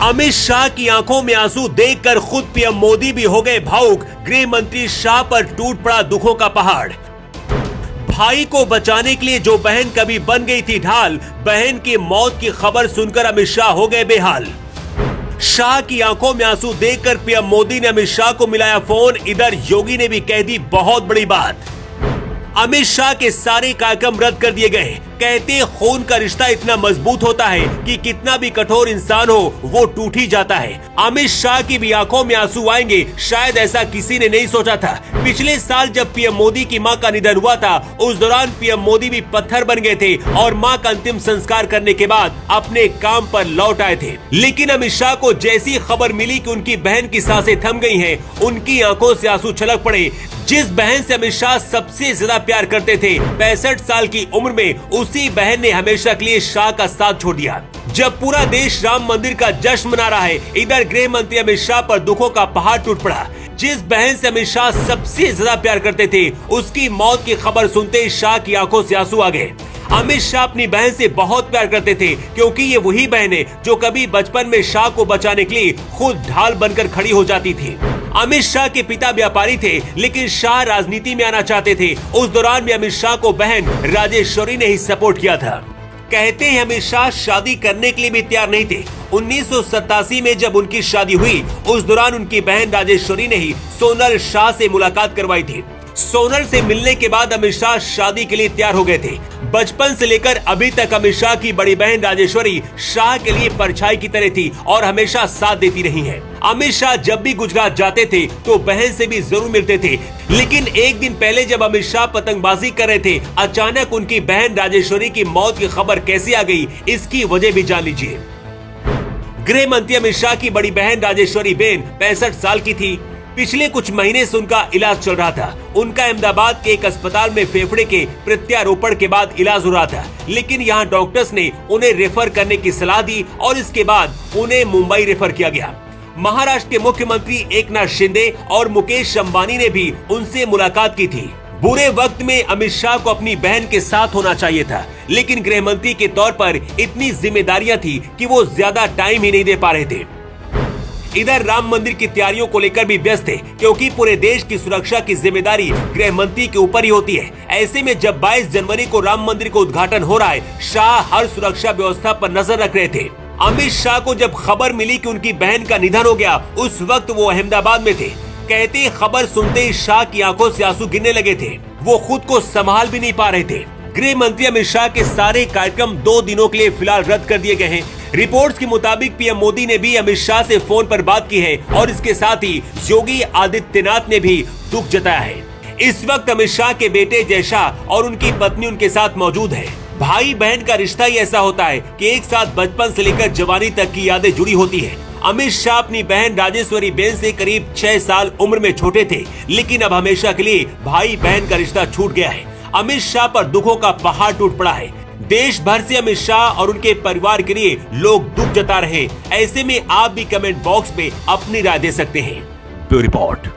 अमित शाह की आंखों में आंसू देखकर खुद पीएम मोदी भी हो गए भावुक। गृह मंत्री शाह पर टूट पड़ा दुखों का पहाड़। भाई को बचाने के लिए जो बहन कभी बन गई थी ढाल, बहन की मौत की खबर सुनकर अमित शाह हो गए बेहाल। शाह की आंखों में आंसू देखकर पीएम मोदी ने अमित शाह को मिलाया फोन। इधर योगी ने भी कह दी बहुत बड़ी बात। अमित शाह के सारे कार्यक्रम रद्द कर दिए गए। कहते खून का रिश्ता इतना मजबूत होता है कि कितना भी कठोर इंसान हो वो टूट ही जाता है। अमित शाह की भी आंखों में आंसू आएंगे, शायद ऐसा किसी ने नहीं सोचा था। पिछले साल जब पीएम मोदी की मां का निधन हुआ था, उस दौरान पीएम मोदी भी पत्थर बन गए थे और मां का अंतिम संस्कार करने के बाद अपने काम पर लौट आए थे। लेकिन अमित शाह को जैसी खबर मिली कि उनकी बहन की सांसें थम गई हैं, उनकी आंखों से आंसू छलक पड़े। जिस बहन से अमित शाह सबसे ज्यादा प्यार करते थे, 65 साल की उम्र में उसी बहन ने हमेशा के लिए शाह का साथ छोड़ दिया। जब पूरा देश राम मंदिर का जश्न मना रहा है, इधर गृह मंत्री अमित शाह पर दुखों का पहाड़ टूट पड़ा। जिस बहन से अमित शाह सबसे ज्यादा प्यार करते थे, उसकी मौत की खबर सुनते ही शाह की आंखों से आंसू आ गए। अमित शाह अपनी बहन से बहुत प्यार करते थे, क्योंकि ये वही बहन है जो कभी बचपन में शाह को बचाने के लिए खुद ढाल बनकर खड़ी हो जाती थी। अमित शाह के पिता व्यापारी थे, लेकिन शाह राजनीति में आना चाहते थे। उस दौरान भी अमित शाह को बहन राजेश्वरी ने ही सपोर्ट किया था। कहते हैं अमित शाह शादी करने के लिए भी तैयार नहीं थे। 1987 में जब उनकी शादी हुई, उस दौरान उनकी बहन राजेश्वरी ने ही सोनल शाह से मुलाकात करवाई थी। सोनल से मिलने के बाद अमित शाह शादी के लिए तैयार हो गए थे। बचपन से लेकर अभी तक अमित शाह की बड़ी बहन राजेश्वरी शाह के लिए परछाई की तरह थी और हमेशा साथ देती रही है। अमित शाह जब भी गुजरात जाते थे तो बहन से भी जरूर मिलते थे। लेकिन एक दिन पहले जब अमित शाह पतंगबाजी कर रहे थे, अचानक उनकी बहन राजेश्वरी की मौत की खबर कैसे आ गई, इसकी वजह भी जान लीजिए। गृह मंत्री अमित शाह की बड़ी बहन राजेश्वरी बेन 65 साल की थी। पिछले कुछ महीने से उनका इलाज चल रहा था। उनका अहमदाबाद के एक अस्पताल में फेफड़े के प्रत्यारोपण के बाद इलाज हो रहा था, लेकिन यहाँ डॉक्टर्स ने उन्हें रेफर करने की सलाह दी और इसके बाद उन्हें मुंबई रेफर किया गया। महाराष्ट्र के मुख्यमंत्री एकनाथ शिंदे और मुकेश अंबानी ने भी उनसे मुलाकात की थी। बुरे वक्त में अमित शाह को अपनी बहन के साथ होना चाहिए था, लेकिन गृह मंत्री के तौर पर इतनी जिम्मेदारियां थी कि वो ज्यादा टाइम ही नहीं दे पा रहे थे। इधर राम मंदिर की तैयारियों को लेकर भी व्यस्त थे, क्योंकि पूरे देश की सुरक्षा की जिम्मेदारी गृह मंत्री के ऊपर ही होती है। ऐसे में जब 22 जनवरी को राम मंदिर का उद्घाटन हो रहा है, शाह हर सुरक्षा व्यवस्था पर नजर रख रहे थे। अमित शाह को जब खबर मिली कि उनकी बहन का निधन हो गया, उस वक्त वो अहमदाबाद में थे। कहते खबर सुनते ही शाह की आंखों से आंसू गिरने लगे थे। वो खुद को संभाल भी नहीं पा रहे थे। गृह मंत्री अमित शाह के सारे कार्यक्रम 2 दिनों के लिए फिलहाल रद्द कर दिए गए हैं। रिपोर्ट्स के मुताबिक पीएम मोदी ने भी अमित शाह से फोन पर बात की है और इसके साथ ही योगी आदित्यनाथ ने भी दुख जताया है। इस वक्त अमित शाह के बेटे जय शाह और उनकी पत्नी उनके साथ मौजूद है। भाई बहन का रिश्ता ही ऐसा होता है कि एक साथ बचपन से लेकर जवानी तक की यादें जुड़ी होती है। अमित शाह अपनी बहन राजेश्वरी बेन से करीब 6 साल उम्र में छोटे थे, लेकिन अब हमेशा के लिए भाई बहन का रिश्ता छूट गया है। अमित शाह पर दुखों का पहाड़ टूट पड़ा है। देश भर से अमित शाह और उनके परिवार के लिए लोग दुख जता रहे। ऐसे में आप भी कमेंट बॉक्स में अपनी राय दे सकते हैं। Bureau report.